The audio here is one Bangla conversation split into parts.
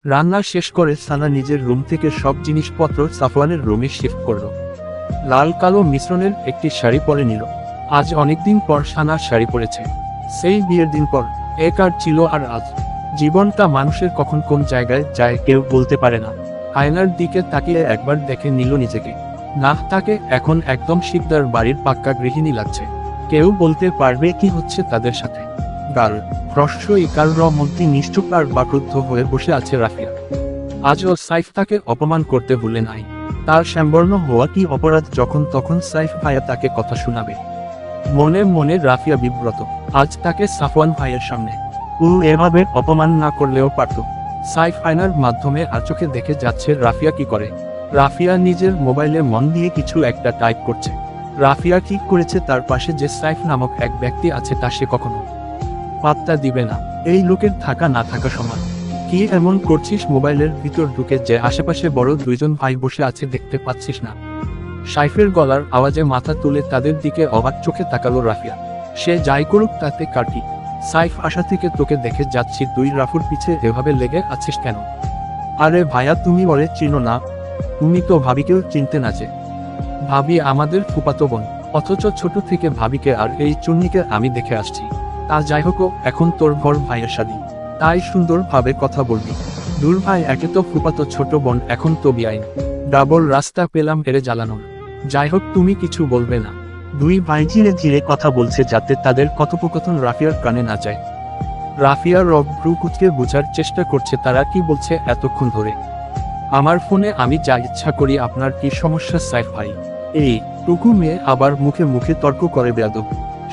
রান্না শেষ করে সানা নিজের রুম থেকে সব জিনিসপত্র সাফওয়ানের রুমে শিফট করল। লাল কালো মিশ্রণের একটি শাড়ি পরে নিল। আজ অনেকদিন পর সানা শাড়ি পরেছে, সেই বিয়ের দিন পর। এক আর ছিল আর আজ। জীবনটা মানুষের কখন কোন জায়গায় যায় কেউ বলতে পারে না। আয়নার দিকে তাকিয়ে একবার দেখে নিল নিজেকে। না, তাকে এখন একদম শিকদার বাড়ির পাক্কা গৃহিণী লাগছে। কেউ বলতে পারবে কি হচ্ছে তাদের সাথে? গাল হ্রস্বই কারোর মধ্যে নিষ্ঠুর আর বাক্রুদ্ধ হয়ে বসে আছে রাফিয়া। আজও সাইফ তাকে অপমান করতে ভুলে নাই। তার শ্যামবর্ণ হওয়া কি অপরাধ যখন তখন সাইফ ভাইয়া তাকে কথা শোনাবে? মনে মনে রাফিয়া বিব্রত। আজ তাকে সাফওয়ান ভাইয়ের সামনে এভাবে অপমান না করলেও পারত। সাইফ আয়নার মাধ্যমে আর চোখে দেখে যাচ্ছে রাফিয়া কি করে। রাফিয়া নিজের মোবাইলে মন দিয়ে কিছু একটা টাইপ করছে। রাফিয়া ঠিক করেছে তার পাশে যে সাইফ নামক এক ব্যক্তি আছে তা সে কখনো পাত্তা দিবে না। এই লোকের থাকা না থাকা সমান। কি এমন করছিস মোবাইলের ভিতর ঢুকে যে আশেপাশে বড় দুইজন ভাই বসে আছে দেখতে পাচ্ছিস না? সাইফের গলার আওয়াজে মাথা তুলে তাদের দিকে অবাক চোখে তাকালো রাফিয়া। সে যাই করুক তাতে কাটি। সাইফ আশা থেকে তোকে দেখে যাচ্ছি, তুই রাফুর পিছে এভাবে লেগে আছিস কেন? আরে ভাইয়া, তুমি বলে চিনো না? তুমি তো ভাবিকেও চিনতে না। যে ভাবি আমাদের ফুপাতো বোন, অথচ ছোট থেকে ভাবিকে আর এই চুন্নিকে আমি দেখে আসছি। তা যাই হোক, এখন তোর ঘর ভাইয়ের শাদী, তাই সুন্দরভাবে কথা বলবি। দূর ভাই, একে তো ফুপাতো ছোট বোন, এখন তো বিআইন। ডাবল রাস্তা পেলাম এরে জ্বালানোর। যাই হোক, তুমি কিছু বলবে না? দুই ভাই ধীরে ধীরে কথা বলছে যাতে তাদের কথোপকথন রাফিয়ার কানে না যায়। রাফিয়া রব ভ্রু কুচকে বোঝার চেষ্টা করছে তারা কি বলছে এতক্ষণ ধরে। আমার ফোনে আমি যা ইচ্ছা করি, আপনার কি সমস্যা সাইফ ভাই? এই টুকু মেয়ে আবার মুখে মুখে তর্ক করে বেয়াদব।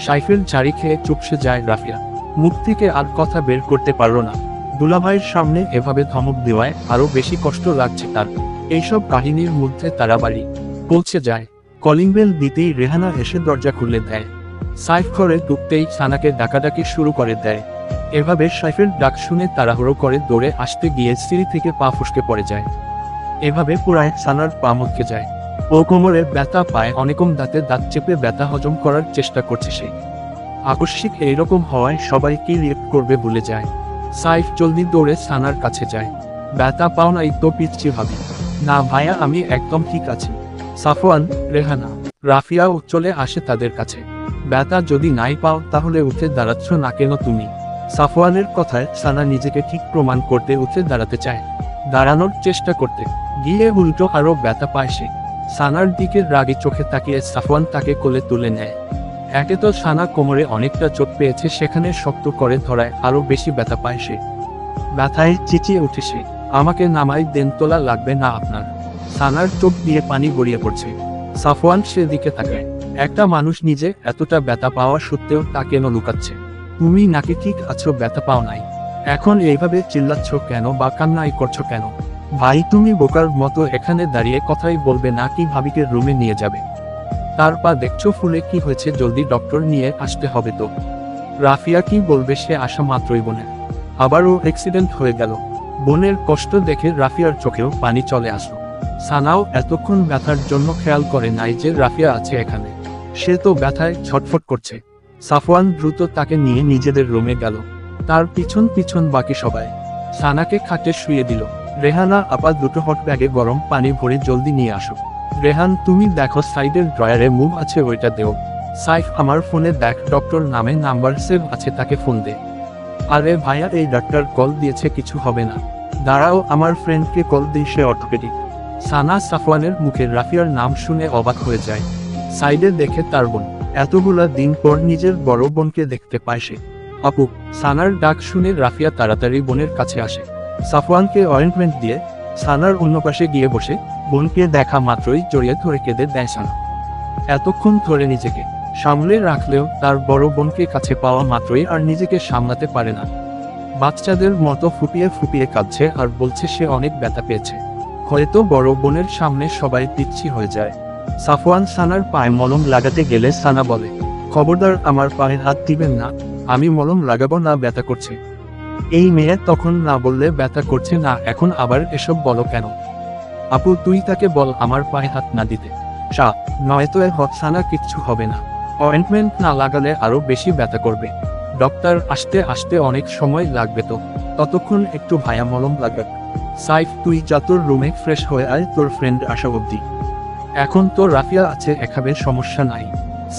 সাইফের ঝাড়ি খেয়ে চুপসে যায় রাফিয়া। মুখ থেকে আর কথা বের করতে পারল না। দুলাভাইয়ের সামনে এভাবে ধমক দেওয়ায় আরো বেশি কষ্ট লাগছে তার। এইসব কাহিনীর মধ্যে তারা বাড়ি পৌঁছে যায়। কলিং বেল দিতেই রেহানা এসে দরজা খুলে দেয়। সাইফ ঘরে ঢুকতেই সানাকে ডাকাডাকি শুরু করে দেয়। এভাবে সাইফের ডাক শুনে তাড়াহুড়ো করে দৌড়ে আসতে গিয়ে সিঁড়ি থেকে পা ফসকে পড়ে যায়। এভাবে পুরায় সানার পা মটকে যায়। ও কোমরে ব্যথা পায় অনেকম, দাঁতে দাঁত চেপে ব্যথা হজম করার চেষ্টা করছে সে। আকস্মিক এইরকম হওয়ায় সবাই কি রিয়েক্ট করবে ভুলে যায়। সাইফ জলদি দৌড়ে সানার কাছে যায়। ব্যথা পাও নাই তো পিচ্ছি ভাবি? না ভাইয়া, আমি একদম ঠিক আছি। সাফওয়ান, রেহানা, রাফিয়াও চলে আসে তাদের কাছে। ব্যথা যদি নাই পাও তাহলে উঠে দাঁড়াচ্ছ না কেন তুমি? সাফওয়ানের কথায় সানা নিজেকে ঠিক প্রমাণ করতে উঠে দাঁড়াতে চায়। দাঁড়ানোর চেষ্টা করতে গিয়ে উল্টো আরো ব্যথা পায় সে। সানার দিকে রাগী চোখে তাকিয়ে সাফওয়ান তাকে কোলে তুলে নেয়। একে তো সানা কোমরে অনেকটা চোট পেয়েছে, সেখানে শক্ত করে ধরায় আরো বেশি ব্যথা পায় সে। ব্যথায় চেঁচিয়ে উঠে সে, আমাকে নামাই দেন, তোলা লাগবে না আপনার। সানার চোখ দিয়ে পানি গড়িয়ে পড়ছে। সাফওয়ান সেদিকে তাকায়। একটা মানুষ নিজে এতটা ব্যথা পাওয়া সত্ত্বেও তা কেন লুকাচ্ছে? তুমি নাকি ঠিক আছো, ব্যথা পাও নাই? এখন এইভাবে চিল্লাচ্ছ কেন বা কান্নাই করছো কেন? ভাই, তুমি বোকার মতো এখানে দাঁড়িয়ে কথাই বলবে নাকি ভাবিকে রুমে নিয়ে যাবে? তার পা দেখছো ফুলে কি হয়েছে, জলদি ডক্টর নিয়ে আসতে হবে তো। রাফিয়া কি বলবে? সে আসা মাত্রই বোনের আবারও অ্যাক্সিডেন্ট হয়ে গেল। বোনের কষ্ট দেখে রাফিয়ার চোখেও পানি চলে আসলো। সানাও এতক্ষণ ব্যথার জন্য খেয়াল করে নাই যে রাফিয়া আছে এখানে। সে তো ব্যথায় ছটফট করছে। সাফওয়ান দ্রুত তাকে নিয়ে নিজেদের রুমে গেল। তার পিছন পিছন বাকি সবাই। সানাকে খাটে শুয়ে দিল। রেহানা আপা দুটো হট ব্যাগে গরম পানি ভরে জলদি নিয়ে আসো। রেহান, তুমি দেখো সাইডের ড্রয়ারে মুভ আছে, ওইটা দেও। সাইফ, আমার ফোনে দেখ, ডক্টর নামে নাম্বার সেভ আছে, তাকে ফোন দে। আরে ভাইয়া, এই ডাক্তার কল দিয়েছে, কিছু হবে না। দাঁড়াও, আমার ফ্রেন্ডকে কল দিই, সে অর্থোপেডিক। সানা সাফওয়ানের মুখে রাফিয়ার নাম শুনে অবাক হয়ে যায়। সাইডে দেখে তার বোন। এতগুলা দিন পর নিজের বড় বোনকে দেখতে পায় সে। আপু। সানার ডাক শুনে রাফিয়া তাড়াতাড়ি বোনের কাছে আসে। সাফওয়ানকে অয়েন্টমেন্ট দিয়ে সানার অন্য পাশে গিয়ে বসে বোনকে দেখা মাত্রই জড়িয়ে ধরে কেঁদে দেয় সানা। এতক্ষণ ধরে নিজেকে সামলে রাখলেও তার বড় বোনকে কাছে পাওয়া মাত্রই আর নিজেকে সামলাতে পারে না। বাচ্চাদের মতো ফুপিয়ে ফুপিয়ে কাঁদছে আর বলছে সে অনেক ব্যথা পেয়েছে। হয়তো বড় বোনের সামনে সবাই পিচ্ছি হয়ে যায়। সাফওয়ান সানার পায়ে মলম লাগাতে গেলে সানা বলে, খবরদার আমার পায়ে হাত দিবেন না, আমি মলম লাগাবো না, ব্যথা করছে। এই মেয়ে তখন না বললে ব্যথা করছে না, এখন আবার এসব বলো কেন? আপু, তুই তাকে বল আমার পায়ে হাত না দিতে। নয়তো সানা কিচ্ছু হবে না। অয়েন্টমেন্ট না লাগালে আরো বেশি ব্যথা করবে। ডক্টর আসতে আসতে অনেক সময় লাগবে তো, ততক্ষণ একটু ভায়া মলম লাগাক। সাইফ তুই যা, তোর রুমে ফ্রেশ হয়ে আয়, তোর ফ্রেন্ড আসা অবধি। এখন তো রাফিয়া আছে, এখানে সমস্যা নাই।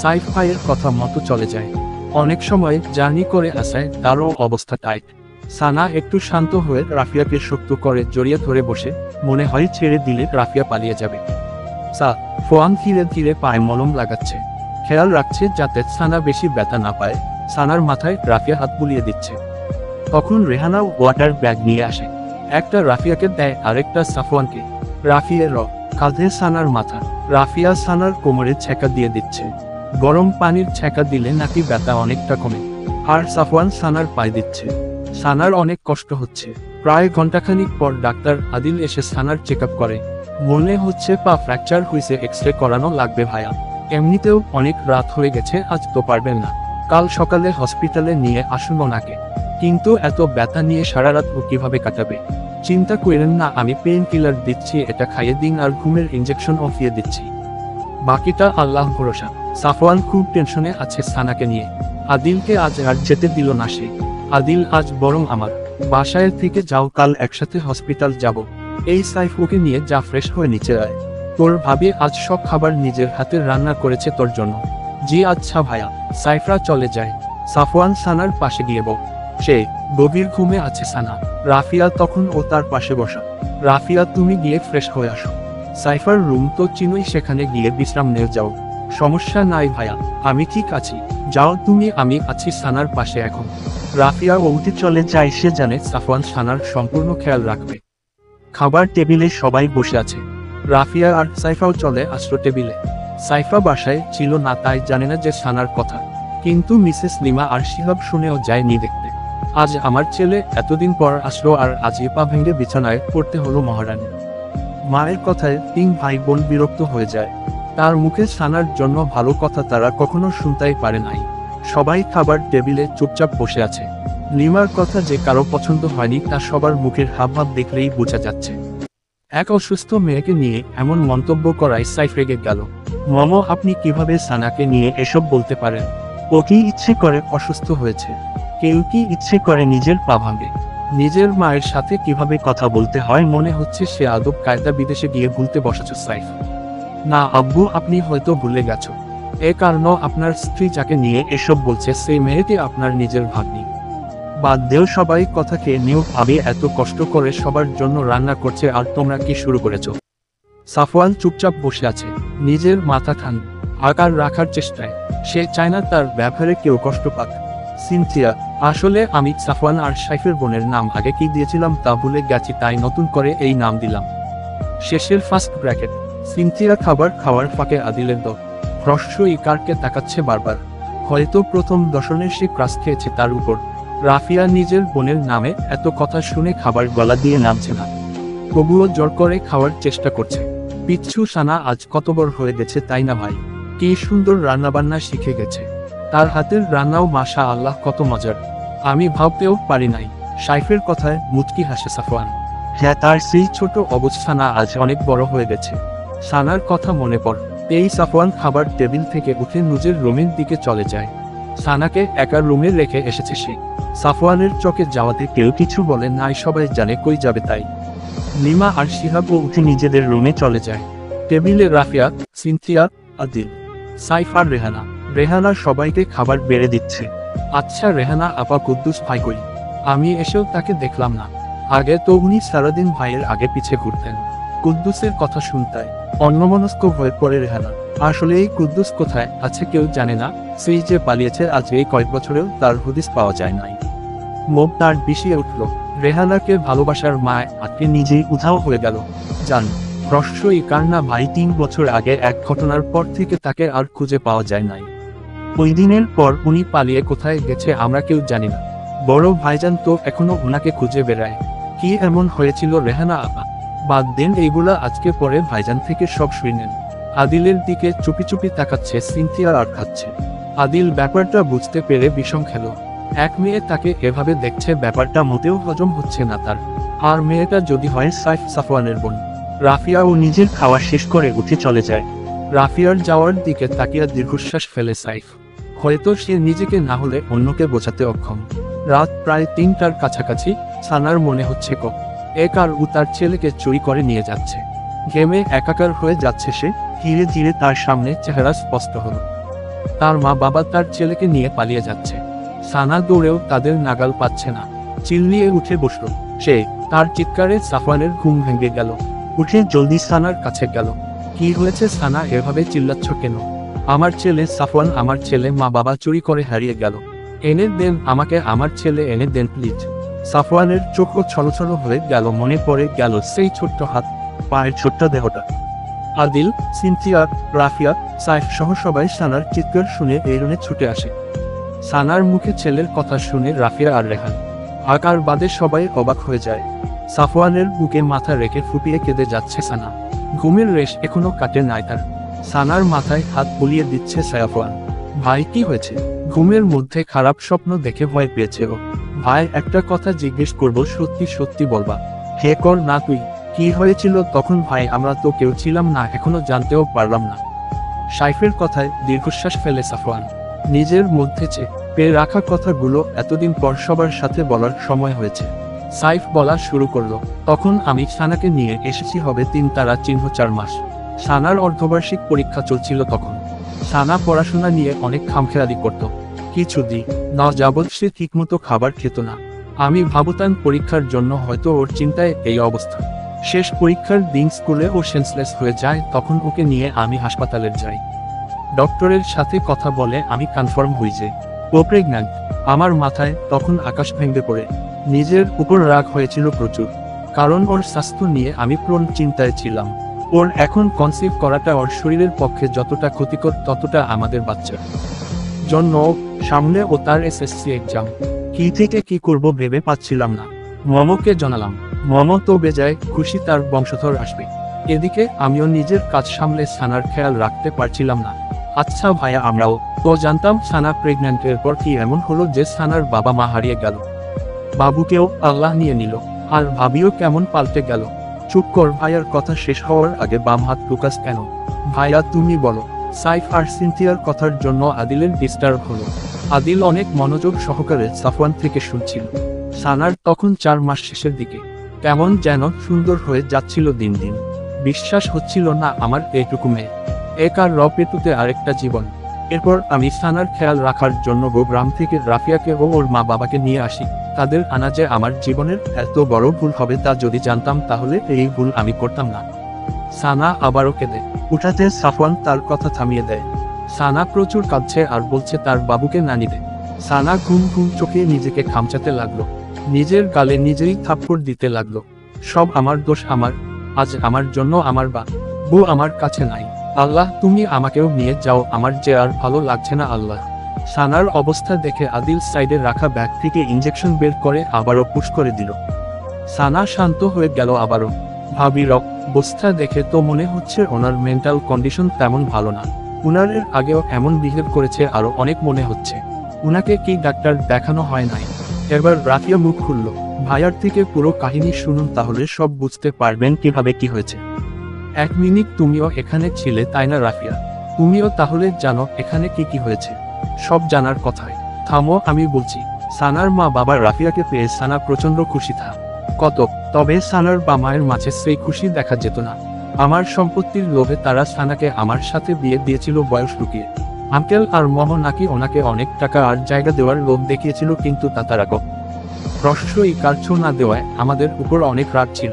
সাইফ ভাইয়ের কথা মতো চলে যায়। অনেক সময় জার্নি করে আসায় তারও অবস্থা টাইট। সানা একটু শান্ত হয়ে রাফিয়াকে শক্ত করে জড়িয়ে ধরে বসে, মনে হয় ছেড়ে দিলে রাফিয়া পালিয়ে যাবে। সাফওয়ান ধীরে ধীরে পায়ে মলম লাগাচ্ছে, খেয়াল রাখছে যাতে সানা বেশি ব্যথা না পায়। সানার মাথায় রাফিয়া হাত বুলিয়ে দিচ্ছে। তখন রেহানা ওয়াটার ব্যাগ নিয়ে আসে, একটা রাফিয়াকে দেয়, আরেকটা সাফওয়ানকে। রাফিয়ার কাঁধে সানার মাথা, রাফিয়া সানার কোমরে ছ্যাঁকা দিয়ে দিচ্ছে। গরম পানির ছ্যাঁকা দিলে নাকি ব্যথা অনেকটা কমে। আর সাফওয়ান সানার পায়ে দিচ্ছে। সানার অনেক কষ্ট হচ্ছে। প্রায় ঘন্টাখানিক পর ডাক্তার আদিল এসে সানার চেক আপ করে। মনে হচ্ছে পা ফ্র্যাকচার হয়েছে, এক্সরে করানো লাগবে ভাইয়া। এমনিতেও অনেক রাত হয়ে গেছে, আজ তো পারবেন না, কাল সকালে হসপিটালে নিয়ে আসুন ওনাকে। কিন্তু এত ব্যথা নিয়ে সারা রাত ও কিভাবে কাটাবে? চিন্তা করেন না, আমি পেইন কিলার দিচ্ছি, এটা খাইয়ে দিন আর ঘুমের ইঞ্জেকশন অফিয়ে দিচ্ছি, বাকিটা আল্লাহ ভরসা। সাফওয়ান খুব টেনশনে আছে সানাকে নিয়ে। আদিলকে আজ আর যেতে দিল না সে। আদিল, আজ বরং আমার বাসায় থেকে যাও, কাল একসাথে হসপিটাল যাব। এই সাইফ ওকে নিয়ে যা, ফ্রেশ হয়ে নিচে আয়। তোর ভাবি আজ সব খাবার নিজের হাতে রান্না করেছে তোর জন্য। জি আচ্ছা ভাইয়া। সাইফরা চলে যায়। সাফওয়ান সানার পাশে গিয়ে সে গভীর ঘুমে আছে সানা। রাফিয়া তখন ও তার পাশে বসা। রাফিয়া, তুমি গিয়ে ফ্রেশ হয়ে আসো। সাইফার রুম তো চিনুই, সেখানে গিয়ে বিশ্রাম নিয়ে যাও। সমস্যা নাই ভাইয়া, আমি ঠিক আছি, যাও তুমি, আমি আছি সানার পাশে এখন। রাফিয়া উঠে চলে যায়, সে জানে সাফওয়ান সানার সম্পূর্ণ খেয়াল রাখবে। খাবার টেবিলে সবাই বসে আছে। রাফিয়া আর সাইফাও চলে আসলো টেবিলে। সাইফা বাসায় ছিল না, তাই জানে না যে সানার কথা। কিন্তু মিসেস লিমা আর শিহাব শুনেও যায়নি দেখতে। আজ আমার ছেলে এতদিন পর আসলো, আর আজই পা ভেঙে বিছানায় পড়তে হলো মহারানী। মায়ের কথায় তিন ভাই বোন বিরক্ত হয়ে যায়। তার মুখে সানার জন্য ভালো কথা তারা কখনো শুনতেই পারে নাই। সবাই খাবার টেবিলে চুপচাপ বসে আছে। লিমার কথা যে কারো পছন্দ হয়নি তা সবার মুখের হাবভাব দেখলেই বোঝা যাচ্ছে। এক অসুস্থ মেয়েকে নিয়ে এমন মন্তব্য করায় সাইফ রেগে গেল। মম, আপনি কিভাবে সানাকে নিয়ে এসব বলতে পারেন? ও কি ইচ্ছে করে অসুস্থ হয়েছে? কেউ কি ইচ্ছে করে নিজের পা ভাঙে? নিজের মায়ের সাথে কিভাবে কথা বলতে হয় মনে হচ্ছে সে আদব কায়দা বিদেশে গিয়ে ভুলতে বসেছ সাইফ। না আব্বু, আপনি হয়তো ভুলে গেছ। এ কারণ আপনার স্ত্রী যাকে নিয়ে এসব বলছে সেই মেয়েটি আপনার নিজের ভাগ্নি। বাদ দেও সবাই কথাকে নিয়েও ভাবে, এত কষ্ট করে সবার জন্য রান্না করছে আর তোমরা কি শুরু করেছ? সাফওয়ান চুপচাপ বসে আছে, নিজের মাথা ঠান্ডা আকার রাখার চেষ্টায়। সে চায় না তার ব্যবহারে কেউ কষ্ট পাক। সিনথিয়া, আসলে আমি সাফওয়ান আর সাইফের বোনের নাম আগে কি দিয়েছিলাম তা ভুলে গেছি, তাই নতুন করে এই নাম দিলাম। শেষের ফার্স্ট ব্র্যাকেট। সিনথিয়া খাবার খাওয়ার ফাঁকে আদিলের হ্রস্ব ইকারকে তাকাচ্ছে বারবার। হয়তো প্রথম দর্শনে সে ক্রাশ খেয়েছে তার উপর। রাফিয়া নিজের বোনের নামে এত কথা শুনে খাবার গলা দিয়ে নামছে না, তবুও জোর করে খাওয়ার চেষ্টা করছে। পিচ্ছু সানা আজ কত বড় হয়ে গেছে তাই না ভাই? কি সুন্দর রান্নাবান্না শিখে গেছে। তার হাতের রান্নাও মাশা আল্লাহ কত মজার, আমি ভাবতেও পারি নাই। সাইফের কথায় মুচকি হাসে সাফওয়ান। হ্যাঁ, তার সেই ছোট অবস্থানা আজ অনেক বড় হয়ে গেছে। সানার কথা মনে এই সাফওয়ান খাবার টেবিল থেকে উঠে নিজের রুমের দিকে চলে যায়। সানাকে একা রুমে রেখে এসেছে সে। সাফওয়ানের চোখে যাওয়াতে কেউ কিছু বলে নাই, সবাই জানে কই যাবে তাই। লিমা আর শিহাবও উঠে নিজেদের রুমে চলে যায়। টেবিলে রাফিয়া, সিনথিয়া, আদিল, সাইফ আর রেহানা। রেহানা সবাইকে খাবার বেড়ে দিচ্ছে। আচ্ছা রেহানা আপা, কুদ্দুস ভাই কই? আমি এসেও তাকে দেখলাম না। আগে তো উনি সারাদিন ভাইয়ের আগে পিছে ঘুরতেন। কুদ্দুসের কথা শুনতায় অন্যমনস্ক হয়ে পড়ে রেহানা। আসলে এই কুদ্দুস কোথায় আছে কেউ জানে না। সেই যে পালিয়েছে, আজ এই কয়েক বছরেও তার হদিস পাওয়া যায় নাই। মুখ তার বিষিয়ে উঠল। রেহানাকে ভালোবাসার মায় আজকে নিজেই উধাও হয়ে গেল। জান হ্রস্বই কান্না ভাই, 3 বছর আগে এক ঘটনার পর থেকে তাকে আর খুঁজে পাওয়া যায় নাই। ওই দিনের পর উনি পালিয়ে কোথায় গেছে আমরা কেউ জানি না। বড় ভাইজান তো এখনো ওনাকে খুঁজে বেড়ায়। কি এমন হয়েছিল রেহানা আপা? বাদ দেন এইগুলা, আজকে পরে ভাইজান থেকে সব শুনেন। আদিলের দিকে চুপি চুপি তাকাচ্ছে সিনথিয়া আর খাচ্ছে। আদিল ব্যাপারটা বুঝতে পেরে বিষম খেল। এক মেয়ে তাকে এভাবে দেখছে, ব্যাপারটা মোটেও হজম হচ্ছে না তার। আর মেয়েটা যদি হয় সাইফ সাফওয়ানের বোন। রাফিয়াও নিজের খাওয়া শেষ করে উঠে চলে যায়। রাফিয়ার যাওয়ার দিকে তাকিয়া দীর্ঘশ্বাস ফেলে সাইফ। হয়তো সে নিজেকে না হলে অন্যকে বোঝাতে অক্ষম। রাত প্রায় 3টার কাছাকাছি। সানার মনে হচ্ছে এক আর ও তার ছেলেকে চুরি করে নিয়ে যাচ্ছে। ঘেমে একাকার হয়ে যাচ্ছে সে। ধীরে ধীরে তার সামনে চেহারা স্পষ্ট হলো। তার মা বাবা তার ছেলেকে নিয়ে পালিয়ে যাচ্ছে। সানা দৌড়েও তাদের নাগাল পাচ্ছে না। চিল্লিয়ে উঠে বসল সে। তার চিৎকারে সাফওয়ানের ঘুম ভেঙে গেল। উঠে জলদি সানার কাছে গেল। কি হয়েছে সানা, এভাবে চিল্লাচ্ছ কেন? আমার ছেলে সাফওয়ান, আমার ছেলে, মা বাবা চুরি করে হারিয়ে গেল। এনে দেন আমাকে, আমার ছেলে এনে দেন প্লিজ। সাফওয়ানের চোখও ছলছল হয়ে গেল। মনে পড়ে গেল সেই ছোট্ট হাত, পায়ের ছোট্ট দেহটা। আদিল, সিনথিয়া, রাফিয়া, সাইফ সহ সবাই সানার চিৎকার শুনে এই রুমে ছুটে আসে। সানার মুখে ছেলের কথা শুনে রাফিয়া আর রেহান আকার বাদে সবাই অবাক হয়ে যায়। সাফওয়ানের বুকে মাথা রেখে ফুপিয়ে কেঁদে যাচ্ছে সানা। ঘুমের রেশ এখনো কাটে নাই তার। সানার মাথায় হাত বুলিয়ে দিচ্ছে সাফওয়ান। ভাই কি হয়েছে? ঘুমের মধ্যে খারাপ স্বপ্ন দেখে ভয় পেয়েছে ও। ভাই একটা কথা জিজ্ঞেস করব, সত্যি সত্যি বলবা? হে কর না তুই। কি হয়েছিল তখন ভাই? আমরা তো কেউ ছিলাম না, এখনো জানতেও পারলাম না। সাইফের কথায় দীর্ঘশ্বাস ফেলে সাফওয়ান। নিজের মধ্যে চেপে রাখা কথাগুলো এতদিন পর সবার সাথে বলার সময় হয়েছে। সাইফ বলা শুরু করলো, তখন আমি সানাকে নিয়ে এসেছি হবে 3 তারা চিহ্ন 4 মাস। সানার অর্ধবার্ষিক পরীক্ষা চলছিল তখন। সানা পড়াশোনা নিয়ে অনেক খামখেয়ালি করত। কিছুদিন না যাবৎ সে ঠিকমতো খাবার খেত না। আমি ভাবতাম পরীক্ষার জন্য হয়তো ওর চিন্তায় এই অবস্থা। শেষ পরীক্ষার দিন স্কুলে ও সেন্সলেস হয়ে যায়, তখন ওকে নিয়ে আমি হাসপাতালে যাই। ডক্টরের সাথে কথা বলে আমি কনফার্ম হই যে ও প্রেগন্যান্ট। আমার মাথায় তখন আকাশ ভেঙে পড়ে। নিজের উপর রাগ হয়েছিল প্রচুর, কারণ ওর স্বাস্থ্য নিয়ে আমি প্রণ চিন্তায় ছিলাম। ওর এখন কনসিভ করাটা ওর শরীরের পক্ষে যতটা ক্ষতিকর ততটা আমাদের বাচ্চার জন্য। সামনে ও তার এসএসসি এক্সাম। কি থেকে কি করব ভেবে পাচ্ছিলাম না। মমকে জানালাম। মম তো বেজায় খুশি, তার বংশধর আসবে। এদিকে আমিও নিজের কাজ সামলে সানার খেয়াল রাখতে পারছিলাম না। আচ্ছা ভাইয়া, আমরাও তো জানতাম সানা প্রেগন্যান্ট, এরপর কি এমন হলো যে সানার বাবা মা হারিয়ে গেল? বাবুকেও আল্লাহ নিয়ে নিল, আর ভাবিও কেমন পাল্টে গেল? চুপ কর। ভাইয়ার কথা শেষ হওয়ার আগে বাম হাত লুকাস কেন? ভাইয়া তুমি বলো। সাইফ আর সিনথিয়ার কথার জন্য আদিলের ডিস্টার্ব হলো। আদিল অনেক মনোযোগ সহকারে সাফওয়ান থেকে শুনছিল। সানার তখন 4 মাস শেষের দিকে। কেমন যেন সুন্দর হয়ে যাচ্ছিল দিন দিন। বিশ্বাস হচ্ছিল না আমার এইটুকু মেয়ে, এক আর পেটুতে আরেকটা জীবন। এরপর আমি সানার খেয়াল রাখার জন্য গ্রাম থেকে রাফিয়াকে ও ওর মা বাবাকে নিয়ে আসি। তাদের আনা যে আমার জীবনের এত বড় ভুল হবে তা যদি জানতাম তাহলে এই ভুল আমি করতাম না। সানা আবারও কেঁদে উঠাতে সাফওয়ান তার কথা থামিয়ে দেয়। সানা প্রচুর কাঁদছে আর বলছে তার বাবুকে না নিতে। সানা ঘুম ঘুম চোখে নিজেকে খামচাতে লাগলো। নিজের গালে নিজেই থাপ্পড় দিতে লাগলো। সব আমার দোষ, আজ আমার জন্য আমার বাবু আমার কাছে নাই। আল্লাহ তুমি আমাকেও নিয়ে যাও, আমার যে আর ভালো লাগছে না আল্লাহ। সানার অবস্থা দেখে আদিল সাইডে রাখা ব্যাগ থেকে ইঞ্জেকশন বের করে আবারও পুশ করে দিল। সানা শান্ত হয়ে গেল আবারও। ভাবির অবস্থা দেখে তো মনে হচ্ছে ওনার মেন্টাল কন্ডিশন তেমন ভালো না। উনার এর আগেও এমন বিহেভ করেছে, আরো অনেক মনে হচ্ছে। উনাকে কি ডাক্তার দেখানো হয় নাই? এবার রাফিয়া মুখ খুলল। ভাইয়ার থেকে পুরো কাহিনী শুনুন, তাহলে সব বুঝতে পারবেন কিভাবে কি হয়েছে। 1 মিনিট, তুমিও এখানে ছিলে তাই না রাফিয়া? তুমিও তাহলে জানো এখানে কি কি হয়েছে? সব জানার কথাই। থামো, আমি বলছি। সানার মা বাবা রাফিয়াকে পেয়ে সানা প্রচন্ড খুশি তবে সানার বা মায়ের মাঝে সেই খুশি দেখা যেত না। আমার সম্পত্তির লোভে তারা সানাকে আমার সাথে বিয়ে দিয়েছিল বয়স লুকিয়ে। আঙ্কেল আর মম নাকি ওনাকে অনেক টাকা আর জায়গা দেওয়ার লোভ দেখিয়েছিল, কিন্তু তা তারা রহস্যই কার্য না দেওয়ায় আমাদের উপর অনেক রাগ ছিল।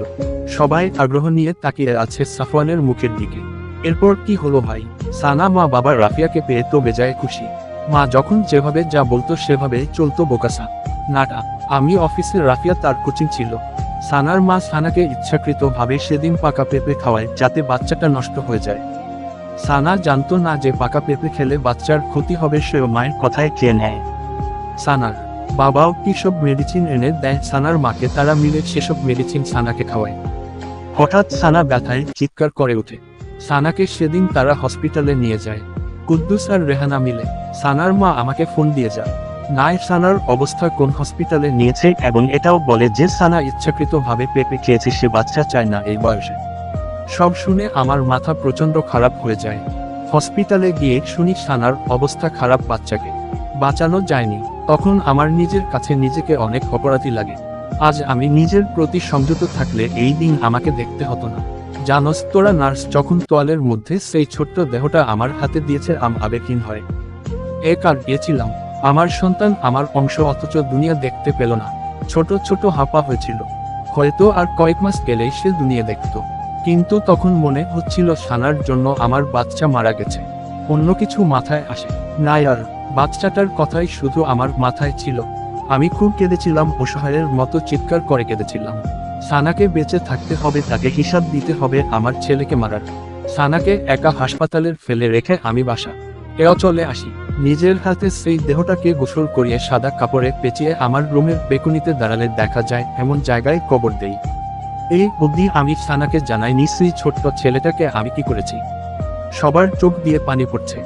সবাই আগ্রহ নিয়ে তাকিয়ে আছে সাফওয়ানের মুখের দিকে। এরপর কি হলো ভাই? সানা মা বাবা রাফিয়াকে পেয়ে তো বেজায় খুশি। মা যখন যেভাবে যা বলতো সেভাবে চলতো বোকাসা নাটা। আমি অফিসে, রাফিয়া তার কোচিং ছিল। সানার মা সানাকে ইচ্ছাকৃতভাবে সেদিন পাকা পেঁপে খাওয়ায় যাতে বাচ্চাটা নষ্ট হয়ে যায়। সানা জানতো না যে পাকা পেঁপে খেলে বাচ্চার ক্ষতি হবে, সেও মায়ের কথায় খেয়ে নেয়। সানার বাবাও কি সব মেডিসিন এনে দেয় সানার মাকে, তারা মিলে সেসব মেডিসিন সানাকে খাওয়ায়। হঠাৎ সানা ব্যথায় চিৎকার করে ওঠে। সানাকে সেদিন তারা হসপিটালে নিয়ে যায়। কুদ্দুস আর রেহানা মিলে। সানার মা আমাকে ফোন দিয়ে যায়। নাই সানার অবস্থা কোন হসপিটালে নিয়েছে এবং এটাও বলে যে সানা ইচ্ছাকৃতভাবে পেঁপে খেয়েছে, সে বাচ্চা চায় না এই বয়সে। সব শুনে আমার মাথা প্রচন্ড খারাপ হয়ে যায়। হসপিটালে গিয়ে শুনি সানার অবস্থা খারাপ, বাচ্চাকে বাঁচানো যায়নি। তখন আমার নিজের কাছে নিজেকে অনেক অপরাধী লাগে। আজ আমি নিজের প্রতি সংযত থাকলে এই দিন আমাকে দেখতে হতো না। জানোস তোরা নার্স যখন তোয়ালের মধ্যে সেই ছোট্ট দেহটা আমার হাতে দিয়েছে আবেগহীন হয়। আর গিয়েছিলাম, আমার সন্তান আমার অংশ, অথচ দুনিয়া দেখতে পেল না। ছোট ছোট হাঁপা হয়েছিল, হয়তো আর কয়েক মাস গেলেই সে দুনিয়া দেখত। কিন্তু তখন মনে হচ্ছিল সানার জন্য আমার বাচ্চা মারা গেছে। অন্য কিছু মাথায় আসে না আর, বাচ্চাটার কথাই শুধু আমার মাথায় ছিল। আমি খুব কেঁদেছিলাম, অসহায়ের মতো চিৎকার করে কেঁদেছিলাম। সানাকে বেঁচে থাকতে হবে, তাকে হিসাব দিতে হবে আমার ছেলেকে মারার। সানাকে একা হাসপাতালের ফেলে রেখে আমি বাসা চলে আসি। নিজের হাতে সেই দেহটাকে গোসল করিয়ে সাদা কাপড়ে পেঁচিয়ে আমার রুমের বেকুনিতে দাঁড়ালে দেখা যায় এমন জায়গায় কবর দেই। এই অবধি আমি সানাকে জানাইনি সেই ছোট্ট ছেলেটাকে আমি কি করেছি। সবার চোখ দিয়ে পানি পড়ছে,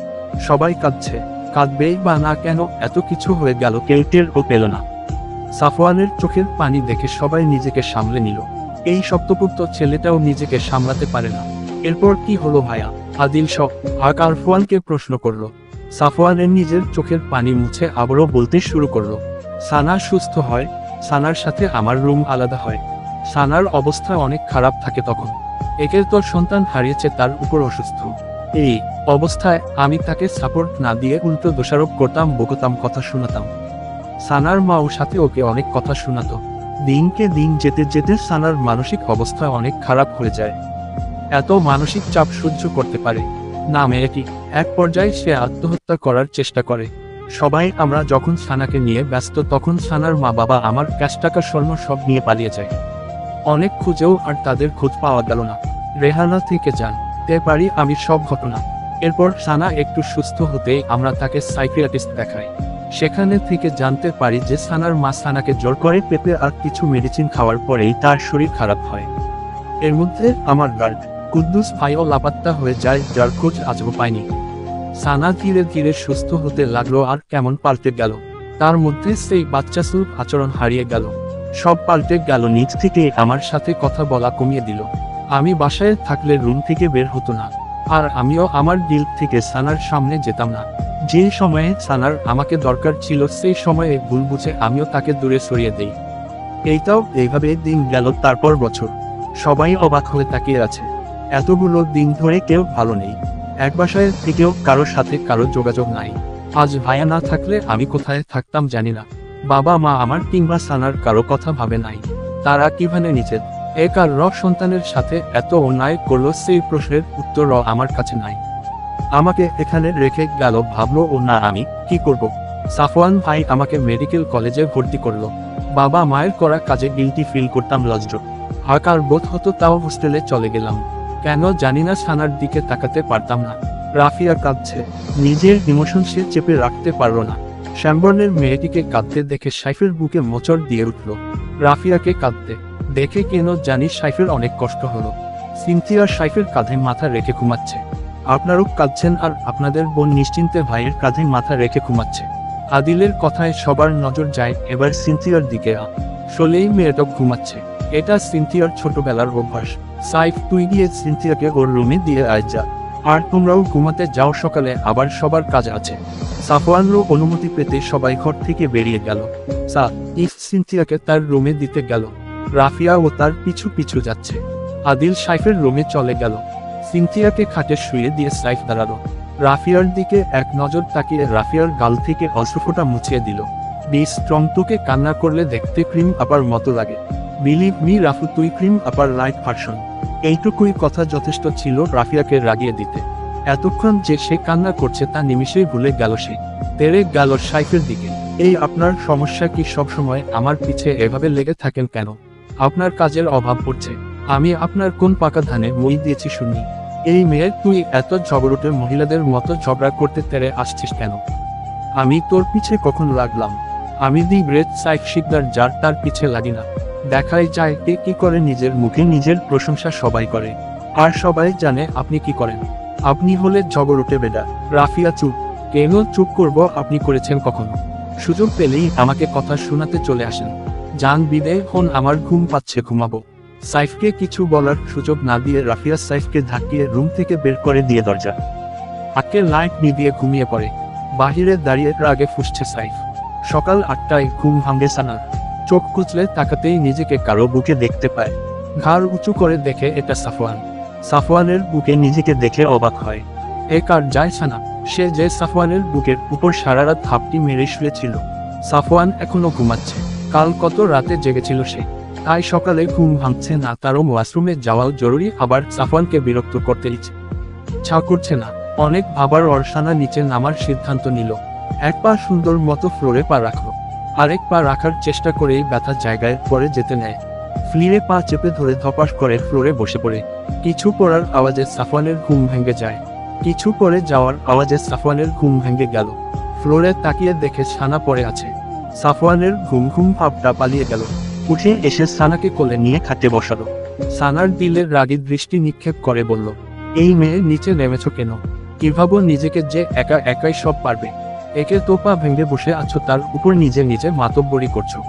সবাই কাঁদছে। কাঁদবেই বা না কেন, এত কিছু হয়ে গেল, কেউ টেরও পেল না। সাফওয়ানের চোখের পানি দেখে সবাই নিজেকে সামলে নিল। এই শক্তপুক্ত ছেলেটাও নিজেকে সামলাতে পারে না। এরপর কি হলো ভাইয়া? আদিল শখ আরফওয়ানকে প্রশ্ন করলো। সাফওয়ানের নিজের চোখের পানি মুছে আবারও বলতে শুরু করলো। সানা সুস্থ হয়, সানার সাথে আমার রুম আলাদা হয়। সানার অবস্থা অনেক খারাপ থাকে তখন। একের তোর সন্তান হারিয়েছে, তার উপর অসুস্থ। এই অবস্থায় আমি তাকে সাপোর্ট না দিয়ে উল্টো দোষারোপ করতাম, বকতাম, কথা শোনাতাম। সানার মাও সাথে ওকে অনেক কথা শোনাতো। দিনকে দিন যেতে যেতে সানার মানসিক অবস্থা অনেক খারাপ হয়ে যায়। এত মানসিক চাপ সহ্য করতে পারে না মেয়েটি। এক পর্যায়ে সে আত্মহত্যা করার চেষ্টা করে। সবাই আমরা যখন সানাকে নিয়ে ব্যস্ত, তখন সানার মা বাবা আমার ক্যাশ টাকা স্বর্ণ সব নিয়ে পালিয়ে যায়। অনেক খুঁজেও আর তাদের খোঁজ পাওয়া গেল না। রেহানা থেকে জানতে পারি আমি সব ঘটনা। এরপর সানা একটু সুস্থ হতেই আমরা তাকে সাইকিয়াট্রিস্ট দেখাই। সেখানে থেকে জানতে পারি যে সানার মা সানাকে জোর করে পেঁপে আর কিছু মেডিসিন খাওয়ার পরেই তার শরীর খারাপ হয়। এর মধ্যে আমার গার্ড কুদ্দুস ভাইও লাপাত্তা হয়ে যায়, যার খোঁজ আজও পায়নি। সানা ধীরে ধীরে সুস্থ হতে লাগলো আর কেমন পাল্টে গেল। তার মধ্যে সেই বাচ্চা সুলভ আচরণ হারিয়ে গেল, সব পাল্টে গেল। নিজ থেকে আমার সাথে কথা বলা কমিয়ে দিল। আমি বাসায় থাকলে রুম থেকে বের হতো না, আর আমিও আমার দিল থেকে সানার সামনে যেতাম না। যে সময়ে সানার আমাকে দরকার ছিল, সেই সময়ে ভুল বুঝে আমিও তাকে দূরে সরিয়ে দেই। এইটাও এইভাবে দিন গেল। তারপর বছর। সবাই অবাক হয়ে তাকিয়ে আছে। এতগুলো দিন ধরে কেউ ভালো নেই। এক বাসায় থেকেও কারোর সাথে কারো যোগাযোগ নাই। আজ ভাইয়া না থাকলে আমি কোথায় থাকতাম জানি না। বাবা মা আমার কিংবা সানার কারো কথা ভাবে নাই। তারা কিভাবে নিজের এক আর সন্তানের সাথে এত অন্যায় করলো, সেই প্রশ্নের উত্তর আমার কাছে নাই। আমাকে এখানে রেখে গেল, ভাবলো ও না, আমি কি করব। সাফওয়ান ভাই আমাকে মেডিকেল কলেজে ভর্তি করলো। বাবা মায়ের করা কাজে গিল্টি ফিল করতাম, লজ্জ হাকার বোধ হতো, তাও হোস্টেলে চলে গেলাম। কেন জানি না, সানার দিকে তাকাতে পারতাম না। রাফিয়া কাঁদছে, নিজের ইমোশন সে চেপে রাখতে পারল না। শ্যামবর্ণের মেয়েটিকে কাঁদতে দেখে সাইফের বুকে মোচড় দিয়ে উঠল। রাফিয়াকে কাঁদতে দেখে কেন জানি সাইফের অনেক কষ্ট হলো। সিনথিয়া সাইফের কাঁধে মাথা রেখে ঘুমাচ্ছে। আপনারও কাঁদছেন আর আপনাদের বোন নিশ্চিন্তে ভাইয়ের কাঁধে মাথা রেখে ঘুমাচ্ছে। আদিলের কথায় সবার নজর যায় এবার সিনথিয়ার দিকে। আসলেই মেয়েটা ঘুমাচ্ছে। এটা সিনথিয়ার ছোটবেলার অভ্যাস। সাইফ, তুই গিয়ে সিনথিয়াকে ওর রুমে দিয়ে আয় যা। আর তোমরাও ঘুমাতে যাও, সকালে আবার সবার কাজ আছে। সাফওয়ানরও অনুমতি পেতে সবাই ঘর থেকে বেরিয়ে গেল। সাইফ সিনথিয়াকে তার রুমে দিতে গেল। রাফিয়া ও তার পিছু পিছু যাচ্ছে। আদিল সাইফের রুমে চলে গেল। সিনথিয়াকে খাটে শুয়ে দিয়ে সাইফ দাঁড়ালো। রাফিয়ার দিকে এক নজর তাকিয়ে রাফিয়ার গাল থেকে অশ্রুফোঁটা মুছিয়ে দিল। বি স্ট্রং, তোকে কান্না করলে দেখতে ক্রিম আপার মতো লাগে। বিলিভ মি রাফু, তুই ক্রিম আপার লাইট ভার্সন। এইটুকুই কথা যথেষ্ট ছিল রাফিয়াকে রাগিয়ে দিতে। এতক্ষণ যে সে কান্না করছে তা নিমিষেই ভুলে গেল সে। তেরে গেল সাইফের দিকে। এই আপনার সমস্যা কি? সবসময় আমার পিছে এভাবে লেগে থাকেন কেন? আপনার কাজের অভাব পড়ছে? আমি আপনার কোন পাকা ধানে মই দিয়েছি শুনি? এই মেয়ে, তুই এত ঝগড়ুটে মহিলাদের মতো ঝগড়া করতে তেরে আসছিস কেন? আমি তোর পিছে কখন লাগলাম? আমি দি গ্রেট সাইফ শিকদার, যার তার পিছে লাগি না। দেখাই যায় কে কি করে। নিজের মুখে নিজের প্রশংসা সবাই করে, আর সবাই জানে আপনি কি করেন। আপনি হলে ঝগড়ুটে বেডা। রাফিয়া চুপ। কেন চুপ করব? আপনি করেছেন কখনো? সুযোগ পেলেই আমাকে কথা শোনাতে চলে আসেন। জান বিদে হন, আমার ঘুম পাচ্ছে, ঘুমাবো। সাইফকে কিছু বলার সুযোগ না দিয়ে রাফিয়া সাইফকে ধাক্কিয়ে রুম থেকে বের করে দিয়ে দরজা আটকে লাইট নিভিয়ে ঘুমিয়ে পড়ে। বাহিরে দাঁড়িয়ে রাগে ফুঁসছে সাইফ। সকাল 8টায় ঘুম ভাঙে সানার। চোখ কুচলে তাকাতেই নিজেকে কারো বুকে দেখতে পায়। ঘাড় উঁচু করে দেখে এটা সাফওয়ান। সাফওয়ানের বুকে নিজেকে দেখে অবাক হয়। কার যায় সানা, সে যে সাফওয়ানের বুকের উপর সারা রাত হাঁপটি মেরে শুয়েছিল। সাফওয়ান এখনো ঘুমাচ্ছে। কাল কত রাতে জেগেছিল সে, তাই সকালে ঘুম ভাঙছে না। তারও ওয়াশরুমে যাওয়াও জরুরি, আবার সাফওয়ানকে বিরক্ত করতে ইচ্ছা করছে না। অনেক ভাবার অর্শানা নিচে নামার সিদ্ধান্ত নিল। এক পা সুন্দর মতো ফ্লোরে পা রাখলো, আরেক পা রাখার চেষ্টা করেই ব্যথা জায়গায় পরে যেতে নেয়। ফ্লিরে পা চেপে ধরে ধপাস করে ফ্লোরে বসে পড়ে। কিছু পড়ার আওয়াজে সাফওয়ানের ঘুম ভেঙে যায়। কিছু পরে যাওয়ার আওয়াজে সাফওয়ানের ঘুম ভেঙে গেল। ফ্লোরে তাকিয়ে দেখে সানা পড়ে আছে। সাফওয়ানের ঘুম ঘুম ভাবটা পালিয়ে গেল। উঠে এসে সানাকে কোলে নিয়ে খাটে বসালো। সানার দিলের রাগী দৃষ্টি নিক্ষেপ করে বলল, এই মেয়ে নিচে নেমেছ কেন? কিভাবে নিজেকে যে একা একাই সব পারবে? একে তো পা ভেঙে বসে আছো, তার উপর নিজে নিজে মাতব্বরি করছো।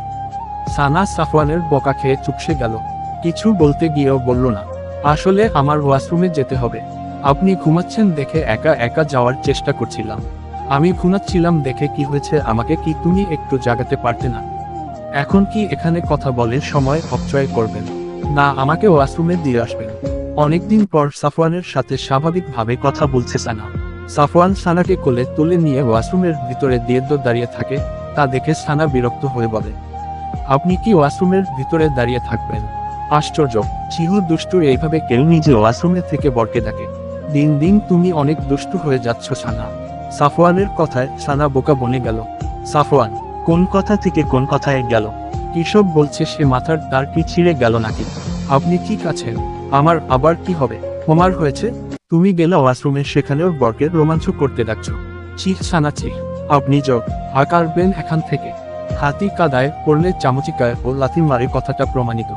সানা সাফওয়ানের বকা খেয়ে চুপসে গেল। কিছু বলতে গিয়েও বলল না, আসলে আমার ওয়াশরুমে যেতে হবে। আপনি ঘুমাচ্ছেন দেখে একা একা যাওয়ার চেষ্টা করছিলাম। আমি ঘুমাচ্ছিলাম দেখে কি হয়েছে? আমাকে কি তুমি একটু জাগাতে পারতে না? এখন কি এখানে কথা বলে সময় অপচয় করবেন? না, আমাকে ওয়াশরুমে দিয়ে আসবেন। অনেকদিন পর সাফওয়ানের সাথে স্বাভাবিকভাবে কথা বলছে সানা। সাফওয়ান সানাকে কোলে তুলে নিয়ে ওয়াশরুমের ভিতরে দিয়ে দাঁড়িয়ে থাকে। তা দেখে সানা বিরক্ত হয়ে বলে, আপনি কি ওয়াশরুমের ভিতরে দাঁড়িয়ে থাকবেন? আশ্চর্য, চিহু দুষ্টু এইভাবে কেউ নিজে ওয়াশরুমে থেকে বরকে ডাকে? দিন দিন তুমি অনেক দুষ্টু হয়ে যাচ্ছ সানা। সাফওয়ানের কথায় সানা বোকা বনে গেল। সাফওয়ান কোন কথা থেকে কোন কথায় গেল? কিসব বলছে সে? মাথার তার কি ছিঁড়ে গেল নাকি? আপনি ঠিক আছেন? আমার আবার কি হবে? হোমার হয়েছে? তুমি গেলে ওয়াশরুমে, সেখানেও বরকে রোমাঞ্চ করতে ডাকছ। চিহ সানা চিহ, আপনি যোগ হাঁকারবেন এখান থেকে। হাতি কাদায় পড়লে চামচিকায় ও লাথি মারে কথাটা প্রমাণিত।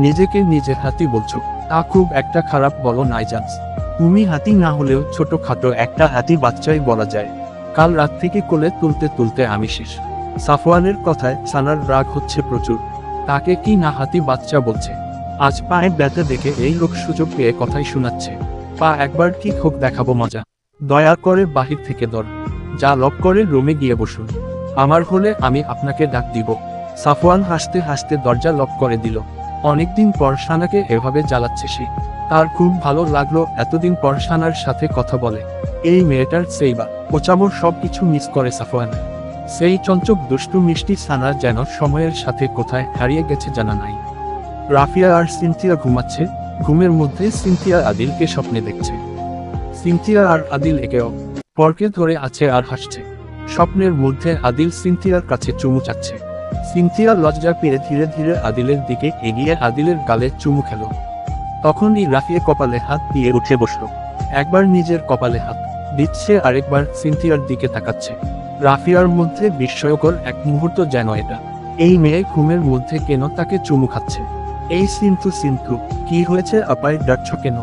নিজেকে নিজে হাতি বলছো, তা খুব একটা খারাপ বলো নাই জানস। তুমি হাতি না হলেও ছোটখাটো একটা হাতি বাচ্চাই বলা যায়। কাল রাত থেকে কোলে তুলতে তুলতে আমি শেষ। সাফওয়ানের কথায় সানার রাগ হচ্ছে প্রচুর। তাকে কি না হাতি বাচ্চা বলছে? আজ পায়ে ব্যথা দেখে এই লোক সুযোগ পেয়ে কথাই শোনাচ্ছে। পা একবার ঠিক হোক, দেখাবো মজা। দয়া করে বাহির থেকে দর যা লক করে রুমে গিয়ে বসুন। আমার হলে আমি আপনাকে ডাক দিব। সাফওয়ান হাসতে হাসতে দরজা লক করে দিল। অনেকদিন পর সানাকে এভাবে জ্বালাচ্ছে সে। তার খুব ভালো লাগলো এতদিন পর সানার সাথে কথা বলে। এই মেয়েটার সেইবা কোচামোর সবকিছু মিস করে সাফওয়ান। সেই চঞ্চক দুষ্টু মিষ্টি সানা যেন সময়ের সাথে কোথায় হারিয়ে গেছে জানা নাই। রাফিয়া আর সিনথিয়া ঘুমাচ্ছে। ঘুমের মধ্যে সিনথিয়া আদিলকে স্বপ্নে দেখছে। সিনথিয়া আর আদিল একে অপরকে ধরে আছে আর হাসছে। স্বপ্নের মধ্যে আদিল সিনথিয়ার কাছে চুমু চাচ্ছে। সিনথিয়া লজ্জা পেয়ে ধীরে ধীরে আদিলের দিকে এগিয়ে আদিলের গালে চুমু খেল। তখনই রাফিয়া কপালে হাত দিয়ে উঠে বসল। একবার নিজের কপালে হাত দিচ্ছে, আরেকবার সিনথিয়ার দিকে তাকাচ্ছে। রাফিয়ার মধ্যে বিস্ময়কর এক মুহূর্ত যেন এটা। এই মেয়ে ঘুমের মধ্যে কেন তাকে চুমু খাচ্ছে? এই সিনথু সিনথু, কি হয়েছে আপায় ডাকছ কেন?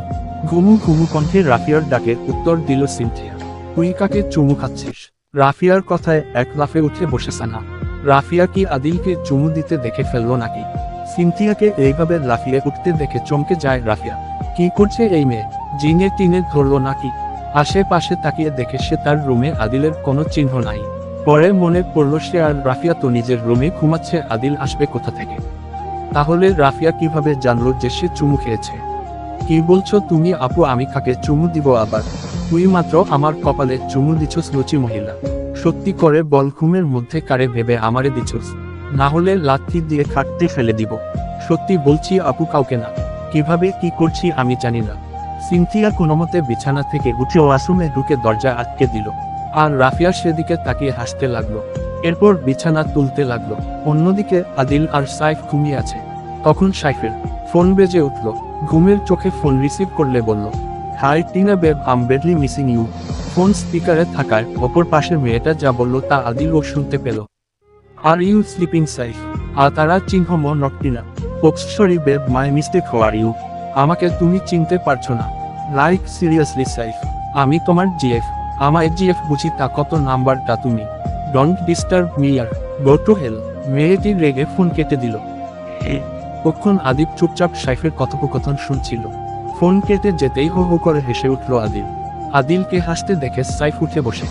ঘুমু ঘুমু কণ্ঠে রাফিয়ার ডাকে উত্তর দিল সিনথিয়া, তুই কাকে চুমু খাচ্ছিস? রাফিয়ার কথায় এক লাফে উঠে বসে সানা। রাফিয়া কি আদিলকে চুমু দিতে দেখে ফেললো নাকি? সিনথিয়াকে এইভাবে লাফিয়ে উঠতে দেখে চমকে যায় রাফিয়া। কি করছে এই মেয়ে? জিনে টিনে ধরলো নাকি? আশেপাশে তাকিয়ে দেখে সে তার রুমে আদিলের কোনো চিহ্ন নাই। পরে মনে পড়ল সে আর রাফিয়া তো নিজের রুমে ঘুমাচ্ছে, আদিল আসবে কোথা থেকে? তাহলে রাফিয়া কিভাবে জানলো যে সে চুমু খেয়েছে? কি বলছো তুমি আপু? আমি কাকে চুমু দিব আবার? তুই মাত্র আমার কপালে চুমু দিছস লুচি মহিলা। সত্যি করে বল, ঘুমের মধ্যে কারে ভেবে আমারে দিছস? না হলে লাথি দিয়ে কাটতে ফেলে দিব। সত্যি বলছি আপু, কাউকে না। কিভাবে কি করছি আমি জানি না। সিনথিয়া কোনোমতে বিছানা থেকে উঠে ওয়াশরুমে ঢুকে দরজা আটকে দিল। আর রাফিয়া সেদিকে তাকিয়ে হাসতে লাগলো। এরপর বিছানা তুলতে লাগলো। অন্যদিকে আদিল আর সাইফ ঘুমিয়ে আছে। তখন সাইফের ফোন বেজে উঠল। ঘুমের চোখে ফোন রিসিভ করলে বলল, hi Tina babe, I'm badly missing you. Phone স্পিকারে থাকার অপর পাশের মেয়েটা যা বলল তা আদিলও শুনতে পেল। Are you sleeping Saif? আর তারা চিহ্ন মো not Tina. Oops sorry babe, my mistake, how are you? আমাকে তুমি চিনতে পারছো না? লাইক সিরিয়াসলি সাইফ, আমি তোমার জিএফ। আমায় জিএফ বুঝি? তা কত নাম্বারটা তুমি? ডোন্ট ডিস্টার্ব মি আর গো টু হেল। মেয়েটি রেগে ফোন কেটে দিল। তখন আদিব চুপচাপ সাইফের কথোপকথন শুনছিল। ফোন কেটে যেতেই হো হো করে হেসে উঠল আদিল। আদিলকে হাসতে দেখে সাইফ উঠে বসে।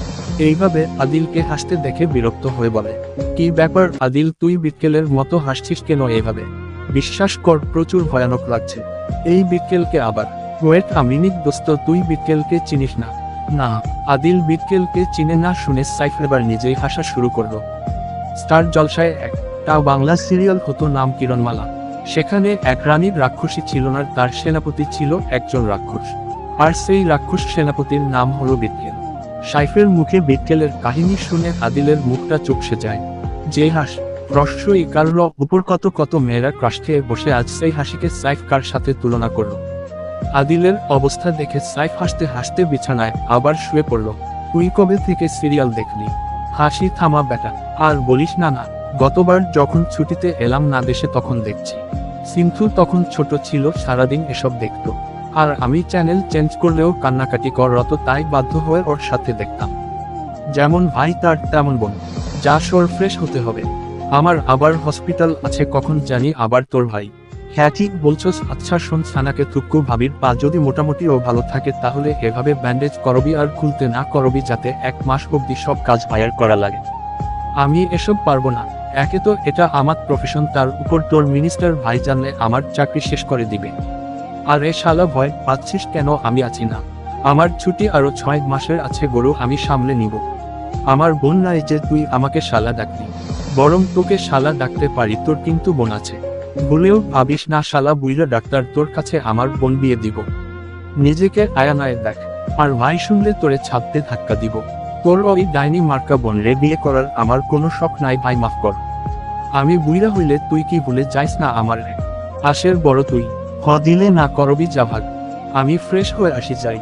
এইভাবে আদিলকে হাসতে দেখে বিরক্ত হয়ে বলে, কি ব্যাপার আদিল, তুই বিটকেলের মতো হাসছিস কেন এভাবে? বিশ্বাস কর, প্রচুর ভয়ানক লাগছে। এই বিটকেলকে আবার। ওয়েট আ মিনিট দোস্ত, তুই বিটকেলকে চিনিস না? না। আদিল বিটকেলকে চিনে না শুনে সাইফ এবার নিজেই হাসা শুরু করলো। স্টার জলসায় একটা বাংলা সিরিয়াল হতো, নাম কিরণমালা। সেখানে এক রানীর রাক্ষসী ছিল না, তার সেনাপতি ছিল একজন রাক্ষস। আর সেই রাক্ষস সেনাপতির নাম হলো বিটকেল। সাইফের মুখে বিটকেলের কাহিনী শুনে আদিলের মুখটা চুপসে যায়। যে হাস রস্যই কারল উপর কত কত মেয়েরা ক্রাশ খেয়ে বসে আজ সেই হাসিকে সাইফ কার সাথে তুলনা করল। আদিলের অবস্থা দেখে সাইফ হাসতে হাসতে বিছানায় আবার শুয়ে পড়ল। তুই কবে থেকে সিরিয়াল দেখলি? হাসি থামা বেটা, আর বলিস না। না, গতবার যখন ছুটিতে এলাম না দেশে তখন দেখছি। সিন্ধু তখন ছোট ছিল, সারাদিন এসব দেখতো। আর আমি চ্যানেল চেঞ্জ করলেও কান্নাকাটি করত, তাই বাধ্য হয়ে ওর সাথে দেখতাম। যেমন ভাই তার তেমন বোন। যা শোর ফ্রেশ হতে হবে, আমার আবার হসপিটাল আছে কখন জানি, আবার তোর ভাই। হ্যাঁ ঠিক বলছস। আচ্ছা শোন, সানাকে তুক্কু ভাবির পা যদি মোটামুটি ও ভালো থাকে তাহলে এভাবে ব্যান্ডেজ করবি আর খুলতে না করবি, যাতে 1 মাস অবধি সব কাজ ভাইয়ার করা লাগে। আমি এসব পারবো না। একে তো এটা আমার প্রফেশন, তার উপর তোর মিনিস্টার ভাই জানলে আমার চাকরি শেষ করে দিবে। আর এ শালা ভয় পাচ্ছিস কেন? আমি আছি না। আমার ছুটি আরো 6 মাসের আছে গরু, আমি সামলে নিব। আমার বোন নাই যে তুই আমাকে শালা ডাকলি, বরং তোকে শালা ডাকতে পারি, তোর কিন্তু বোন আছে। ভুলেও ভাবিস না শালা বুইরা ডাক্তার, তোর কাছে আমার বোন বিয়ে দিব। নিজেকে আয়নায় দেখ। আর ভাই শুনলে তোরে ছাপতে ধাক্কা দিব। তোর ওই ডাইনি মার্কা বোন রে বিয়ে করার আমার কোনো শখ নাই ভাই, মাফ কর। আমি বুইরা হইলে তুই কি ভুলে যাইস না আমার রে? আশের বড় তুই দিলে না করবি, যা ভাগ। আমি ফ্রেশ হয়ে আসি যাই।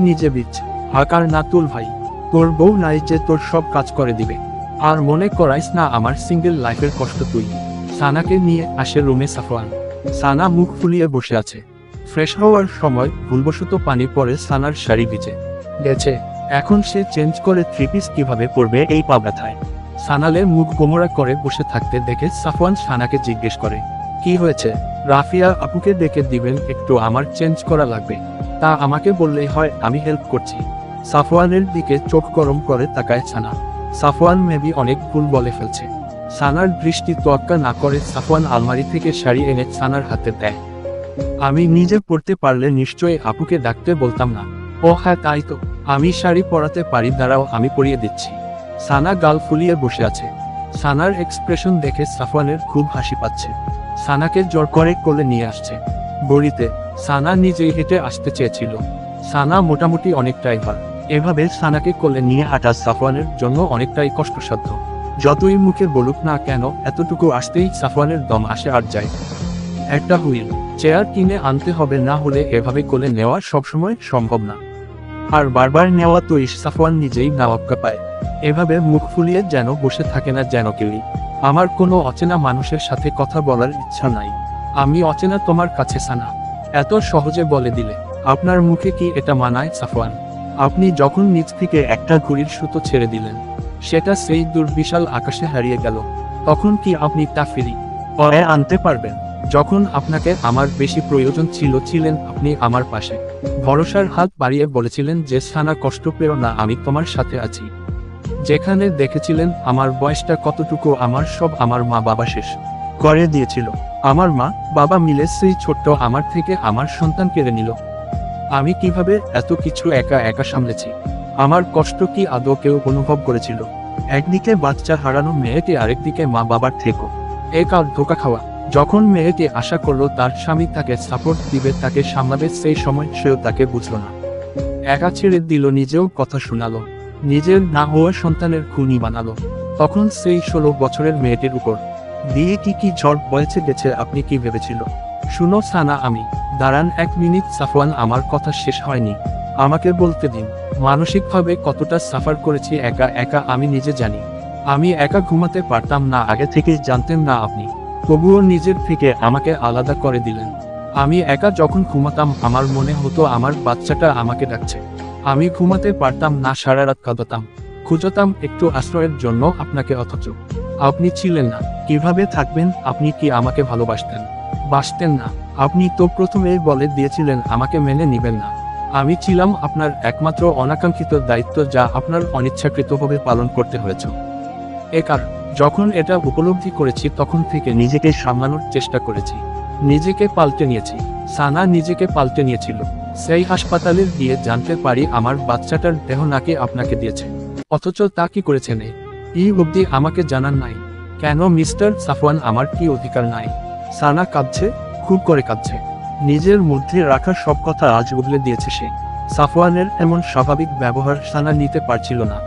নিজে বিচ হাকার না তুল ভাই। তোর বউ নাই যে তোর সব কাজ করে দিবে। আর মনে করাইস না আমার সিঙ্গেল লাইফের কষ্ট তুই। সানাকে নিয়ে আসে রুমে সাফওয়ান। সানা মুখ ফুলিয়ে বসে আছে। ফ্রেশ হওয়ার সময় ভুলবশত পানি পড়ে সানার শাড়ি ভিজে গেছে। এখন সে চেঞ্জ করে 3 পিস কিভাবে পরবে এই পা ব্যথায়। সানালে মুখ গোমরা করে বসে থাকতে দেখে সাফওয়ান সানাকে জিজ্ঞেস করে, কি হয়েছে? রাফিয়া আপুকে ডেকে দিবেন একটু, আমার চেঞ্জ করা লাগবে। তা আমাকে বললেই হয়, আমি হেল্প করছি। সাফওয়ানের দিকে চোখ গরম করে তাকায় সানা। সাফওয়ান মেবি অনেক ভুল বলে ফেলছে। সানার দৃষ্টি তোয়াক্কা না করে সাফওয়ান আলমারি থেকে শাড়ি এনে সানার হাতে দেয়। আমি নিজে পরতে পারলে নিশ্চয়ই আপুকে ডাকতে বলতাম না। ও হ্যাঁ তাই তো, আমি শাড়ি পরাতে পারি, দাঁড়াও আমি পরিয়ে দিচ্ছি। সানা গাল ফুলিয়ে বসে আছে। সানার এক্সপ্রেশন দেখে সাফওয়ানের খুব হাসি পাচ্ছে। সানাকে জোর করে কোলে নিয়ে আসছে। বড়িতে সানা নিজেই হেঁটে আসতে চেয়েছিল। সানা মোটামুটি অনেকটাই ভার। এভাবে সানাকে কোলে নিয়ে হাঁটা সাফওয়ানের জন্য অনেকটাই কষ্টসাধ্য। যতই মুখে বলুক না কেন, এতটুকু আসতেই সাফওয়ানের দম আসে আর যায়। একটা হুইল চেয়ার কিনে আনতে হবে, না হলে এভাবে কোলে নেওয়া সবসময় সম্ভব না। আর বারবার নেওয়া তো সাফওয়ান নিজেই নাওয়াক্কা পায়। এভাবে মুখ ফুলিয়ে যেন বসে থাকে না যেন কেউই। আমার কোনো অচেনা মানুষের সাথে কথা বলার ইচ্ছা নাই। আমি অচেনা তোমার কাছে সানা, এত সহজে বলে দিলে। আপনার মুখে কি এটা মানায় সাফওয়ান? আপনি যখন নিচ থেকে একটা ঘুড়ির সুতো ছেড়ে দিলেন, সেটা সেই দুর্বিশাল আকাশে হারিয়ে গেল, তখন কি আপনি তা ফিরি পরে আনতে পারবেন? যখন আপনাকে আমার বেশি প্রয়োজন ছিল, ছিলেন আপনি আমার পাশে। ভরসার হাত বাড়িয়ে বলেছিলেন যে সানা কষ্ট পেও না, আমি তোমার সাথে আছি। যেখানে দেখেছিলেন আমার বয়সটা কতটুকু, আমার সব আমার মা বাবা শেষ করে দিয়েছিল। আমার মা বাবা মিলে সেই ছোট্ট আমার থেকে আমার সন্তান কেড়ে নিল। আমি কিভাবে এত কিছু একা একা সামলেছি? আমার কষ্ট কি আদৌ কেউ অনুভব করেছিল? একদিকে বাচ্চা হারানো মেয়েটি, আরেকদিকে মা বাবার থেকেও এক আর ধোকা খাওয়া। যখন মেয়েটি আশা করলো তার স্বামী তাকে সাপোর্ট দিবে, তাকে সামলাবে, সেই সময় সেও তাকে বুঝলো না। একা ছেড়ে দিল, নিজেও কথা শোনালো, নিজের না হওয়া সন্তানের খুনি বানালো। তখন সেই 16 বছরের মেয়েটির উপর দিয়ে কি ঝড় বয়েছে গেছে আপনি কি ভেবেছিল? শুনো সানা, আমি দাঁড়ান 1 মিনিট। সাফওয়ান, আমার কথা শেষ হয়নি, আমাকে বলতে দিন। মানসিকভাবে কতটা সাফার করেছি একা একা আমি নিজে জানি। আমি একা ঘুমাতে পারতাম না, আগে থেকেই জানতেন না আপনি, তবুও নিজের থেকে আমাকে আলাদা করে দিলেন। আমি একা যখন ঘুমাতাম আমার মনে হতো আমার বাচ্চাটা আমাকে ডাকছে। আমি ঘুমাতে পারতাম না, সারা রাত কাঁদতাম, খুঁজতাম একটু আশ্রয়ের জন্য আপনাকে, অথচ আপনি ছিলেন না। কিভাবে থাকবেন? আপনি কি আমাকে ভালোবাসতেন? বাসতেন না। আপনি তো প্রথমেই বলে দিয়েছিলেন আমাকে মেনে নিবেন না। আমি ছিলাম আপনার একমাত্র অনাকাঙ্ক্ষিত দায়িত্ব যা আপনার অনিচ্ছাকৃতভাবে পালন করতে হয়েছে। একার যখন এটা উপলব্ধি করেছি তখন থেকে নিজেকে সামলানোর চেষ্টা করেছি, নিজেকে পাল্টে নিয়েছি। সানা নিজেকে পাল্টে নিয়েছিল। সেই হাসপাতালে গিয়ে জানতে পারি আমার বাচ্চাটার দেহ নাকি আপনাকে দিয়েছে, অথচ তা কি করেছেন এই অবধি আমাকে জানান নাই। কেন মিস্টার সাফওয়ান? আমার কি অধিকার নাই? সানা কাঁদছে, খুব করে কাঁদছে। নিজের মধ্যে রাখা সব কথা আজ উগলে দিয়েছে সে। সাফওয়ানের এমন স্বাভাবিক ব্যবহার সানা নিতে পারছিল না।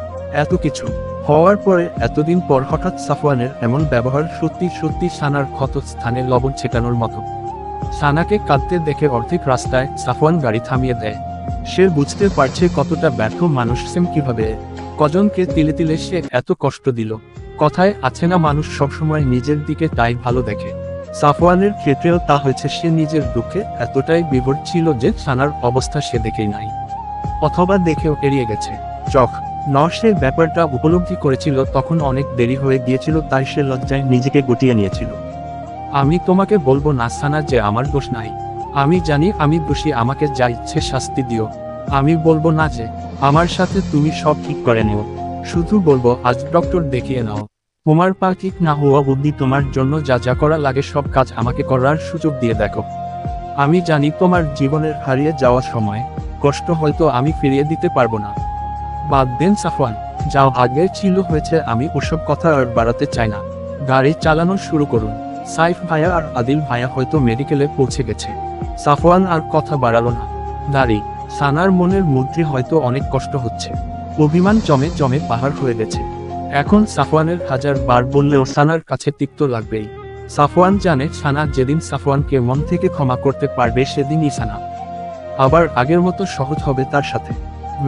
এত কিছু হওয়ার পরে এতদিন পর হঠাৎ সাফওয়ানের এমন ব্যবহার সত্যি সত্যি সানার ক্ষত স্থানে লবণ ছেটানোর মতো। সানাকে কাঁদতে দেখে অর্ধেক রাস্তায় সাফওয়ান গাড়ি থামিয়ে দেয়। সে বুঝতে পারছে কতটা ব্যর্থ মানুষ সেম, কিভাবে কজনকে তিলে তিলে সে এত কষ্ট দিল। কথায় আছে না, মানুষ সবসময় নিজের দিকে তাই ভালো দেখে। সাফওয়ানের ক্ষেত্রেও তা হয়েছে। সে নিজের দুঃখে এতটাই বিভোর ছিল যে সানার অবস্থা সে দেখেই নাই, অথবা দেখেও এড়িয়ে গেছে। সে ব্যাপারটা উপলব্ধি করেছিল তখন অনেক দেরি হয়ে গিয়েছিল, তাই সে লজ্জায় নিজেকে গুটিয়ে নিয়েছিল। আমি তোমাকে বলবো না সানা যে আমার দোষ নাই। আমি জানি আমি দোষী, আমাকে যা ইচ্ছে শাস্তি দিও। আমি বলবো না যে আমার সাথে তুমি সব ঠিক করে নিও। শুধু বলবো আজ ডক্টর দেখিয়ে নাও। তোমার পা ঠিক না হওয়া অবধি তোমার জন্য যা যা করা লাগে সব কাজ আমাকে করার সুযোগ দিয়ে দেখো। আমি জানি তোমার জীবনের হারিয়ে যাওয়ার সময় কষ্ট হয়তো আমি ফিরিয়ে দিতে পারবো না। বাদ দেন সাফওয়ান, যাও, আগে ছিল হয়েছে, আমি ওসব কথা আর বাড়াতে চাই না। গাড়ি চালানো শুরু করুন। সাইফ ভাইয়া আর আদিল ভাইয়া হয়তো মেডিকেলে পৌঁছে গেছে। সাফওয়ান আর কথা বাড়ালো না। দাঁড়ি, সানার মনের মধ্যে হয়তো অনেক কষ্ট হচ্ছে। অভিমান জমে জমে পাহাড় হয়ে গেছে। এখন সাফওয়ানের হাজার বার বললেও সানার কাছে তিক্ত লাগবেই। সাফওয়ান জানে সানা যেদিন সাফওয়ানকে মন থেকে ক্ষমা করতে পারবে সেদিনই সানা আবার আগের মতো সহজ হবে তার সাথে।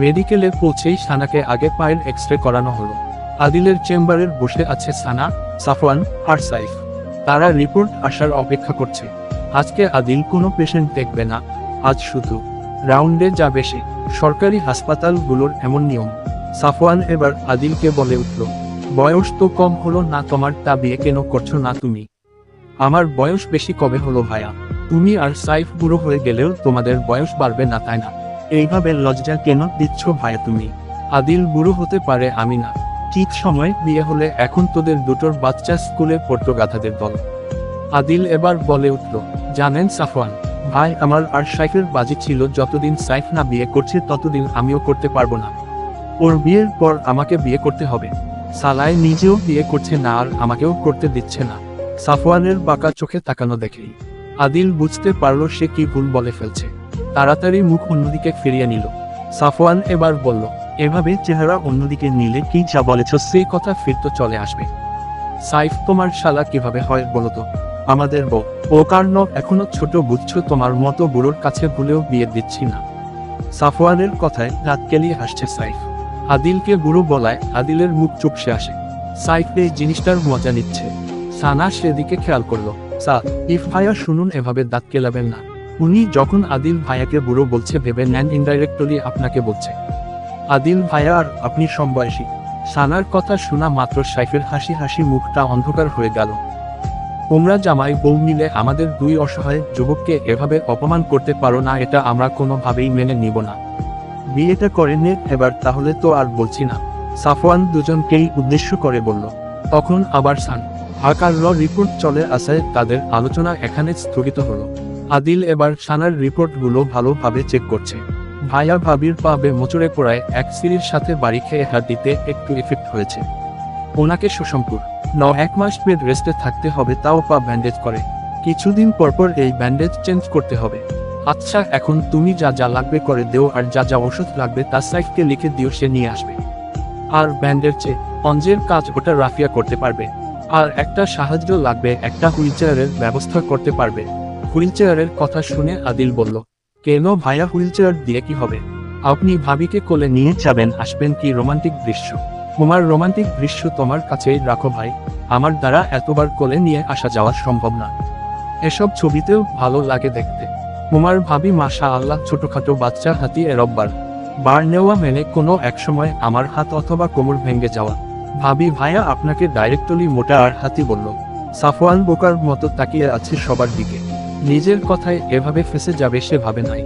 মেডিকেলে পৌঁছেই সানাকে আগে পায়ের এক্সরে করানো হলো। আদিলের চেম্বারে বসে আছে সানা, সাফওয়ান আর সাইফ। তারা রিপোর্ট আসার অপেক্ষা করছে। আজকে আদিল কোনো পেশেন্ট দেখবে না, আজ শুধু রাউন্ডে যাবে সে। সরকারি হাসপাতালগুলোর এমন নিয়ম। সাফওয়ান এবার আদিলকে বলে উঠল, বয়স তো কম হলো না তোমার, তা বিয়ে কেন করছো না তুমি? আমার বয়স বেশি কবে হলো ভাইয়া? তুমি আর সাইফ বুড়ো হয়ে গেলেও তোমাদের বয়স বাড়বে না, তাই না? এইভাবে লজ্জা কেন দিচ্ছ ভাইয়া তুমি? আদিল বুড়ো হতে পারে, আমি না। ঠিক সময় বিয়ে হলে এখন তোদের দুটোর বাচ্চা স্কুলে পড়তো গাধাদের দল। আদিল এবার বলে উঠল, জানেন সাফওয়ান ভাই, আমার আর সাইফের বাজি ছিল যতদিন সাইফ না বিয়ে করছে ততদিন আমিও করতে পারবো না। ওর বিয়ের পর আমাকে বিয়ে করতে হবে। সালায় নিজেও বিয়ে করছে না আর আমাকেও করতে দিচ্ছে না। সাফওয়ানের বাঁকা চোখে তাকানো দেখেই আদিল বুঝতে পারল সে কি ভুল বলে ফেলছে। তাড়াতাড়ি মুখ অন্যদিকে ফিরিয়ে নিল। সাফওয়ান এবার বলল, এভাবে চেহারা অন্যদিকে নিলে কি যা বলেছ সেই কথা ফিরতো চলে আসবে। সাইফ তোমার শালা কিভাবে হয় বলতো? আমাদের বউ। ও কারণ এখনো ছোট, বুঝছো? তোমার মতো বুড়োর কাছে ভুলেও বিয়ে দিচ্ছি না। সাফওয়ানের কথায় রাত কেলিয়ে হাসছে সাইফ। আদিলকে বুড়ো বলায় আদিলের মুখ চুপসে আসে। সাইফ এই জিনিসটার মজা নিচ্ছে। সানা সেদিকে খেয়াল করলো। ইফ ভাইয়া শুনুন, এভাবে দাঁত কেলাবেন না। উনি যখন আদিল ভাইয়াকে বুড়ো বলছে ভেবে নেন ইনডাইরেক্টলি আপনাকে বলছে। আদিল ভাইয়া আর আপনি সমবয়সী। সানার কথা শোনা মাত্র সাইফের হাসি হাসি মুখটা অন্ধকার হয়ে গেল। তোমরা জামাই বউ মিলে আমাদের দুই অসহায় যুবককে এভাবে অপমান করতে পারো না, এটা আমরা কোনোভাবেই মেনে নিব না। বিয়েটা করে নে এবার তাহলে, তো আর বলছি না। সাফওয়ান দুজনকেই উদ্দেশ্য করে বলল। তখন আবার সান আকার রিপোর্ট চলে আসায় তাদের আলোচনা এখানে স্থগিত হলো। আদিল এবার সানার রিপোর্টগুলো ভালোভাবে চেক করছে। ভাইয়া ভাবির পা মোচড়ে পড়ায় এক সিরির সাথে বাড়ি খেয়ে হাড্ডিতে একটু এফেক্ট হয়েছে। ওনাকে সুসম্পুর 1 মাস বেড রেস্টে থাকতে হবে, তাও পা ব্যান্ডেজ করে। কিছুদিন পরপর এই ব্যান্ডেজ চেঞ্জ করতে হবে। আচ্ছা, এখন তুমি যা যা লাগবে করে দেও, আর যা যা ওষুধ লাগবে তা সাইফকে লিখে দিও, সে নিয়ে আসবে। আর ব্যান্ডের চেয়ে অঞ্জের কাজ ওটা রাফিয়া করতে পারবে। আর একটা সাহায্য লাগবে, একটা হুইলচেয়ারের ব্যবস্থা করতে পারবে। হুইলচেয়ারের কথা শুনে আদিল বলল, কেন ভাইয়া, হুইলচেয়ার দিয়ে কি হবে? আপনি ভাবিকে কোলে নিয়ে যাবেন, আসবেন, কি রোমান্টিক দৃশ্য। তোমার রোমান্টিক দৃশ্য তোমার কাছেই রাখো ভাই, আমার দ্বারা এতবার কোলে নিয়ে আসা যাওয়া সম্ভব না। এসব ছবিতেও ভালো লাগে দেখতে। তোমার ভাবি মাশা আল্লাহ, ছোটখাটো বাচ্চা হাতি এরব্বার বার নেওয়া মেনে কোনো এক সময় আমার হাত অথবা কোমর ভেঙে যাওয়া। ভাবি ভাইয়া আপনাকে ডাইরেক্টলি মোটা আর হাতি বলল। সাফওয়ান বোকার মতো তাকিয়ে আছে সবার দিকে। নিজের কথায় এভাবে ফেসে যাবে সে ভাবে নাই।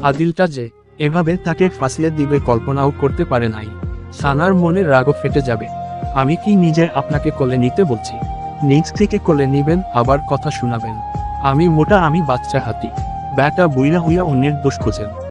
আদিলটা যে এভাবে তাকে ফাঁসিয়ে দিবে কল্পনাও করতে পারে নাই। সানার মনে রাগও ফেটে যাবে। আমি কি নিজে আপনাকে কোলে নিতে বলছি? নিজ থেকে কোলে নিবেন আবার কথা শোনাবেন? আমি মোটা, আমি বাচ্চা হাতি। ব্যাটা বুইরা হইয়া অন্যের দোষ খোঁজেন।